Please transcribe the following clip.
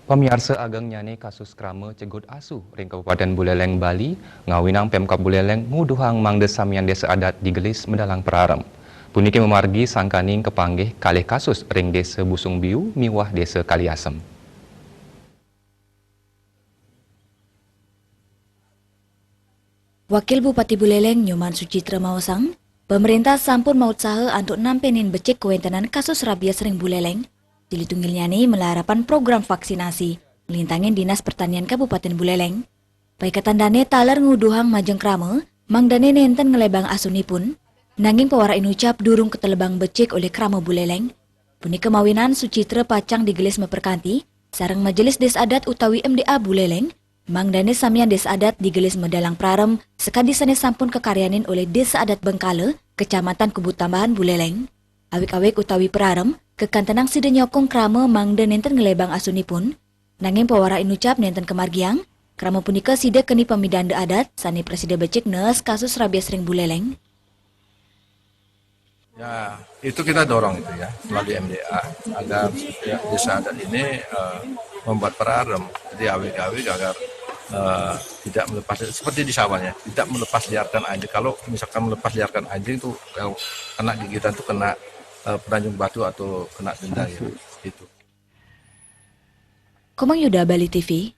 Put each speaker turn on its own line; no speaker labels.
Pemirsa ageng nyane kasus krama cegut asu ring Kabupaten Buleleng, Bali, ngawinang Pemkab Buleleng nguduhang mangde samian desa adat digelis mendalang perarem. Puniki memargi sangkaning kepanggih kalih kasus ring desa Busung Biu miwah desa Kaliasem.
Wakil Bupati Buleleng Nyoman Sucitra Mawasang, pemerintah sampun mausaha untuk nampenin becek kewentanan kasus rabies ring Buleleng. Dilitungilnya nih melarapan program vaksinasi, melintangin Dinas Pertanian Kabupaten Buleleng. Paikatan dane taler nguduhang majeng krama, mang dane nenten ngelebang asunipun, nanging pewara inucap durung ketelebang becek oleh krama Buleleng. Puni kemawinan Sucitra pacang digelis meperkanti, sarang Majelis Des Adat utawi MDA Buleleng, Mang Dane samian Desa Adat digelis medalang prarem sekadisane sampun kekaryanin oleh Desa Adat Bengkale, Kecamatan Kubu Tambahan Buleleng. Awik-awik utawi prarem, kekantenang sida nyokong krama Mang Dane nenten ngelebang asunipun, nanging pewara inucap nenten kemargiang, krama punika sida keni pemidaan de adat, sani presiden becek nes kasus rabies ring Buleleng.
Ya, itu kita dorong itu ya melalui MDA agar desa adat ini membuat perarem, jadi awik-awik agar tidak melepas seperti di sawahnya, tidak melepas liarkan anjing. Kalau misalkan melepas liarkan anjing itu kalau kena gigitan itu kena peranjung batu atau kena denda ya, itu.
Komang Yuda, Bali TV.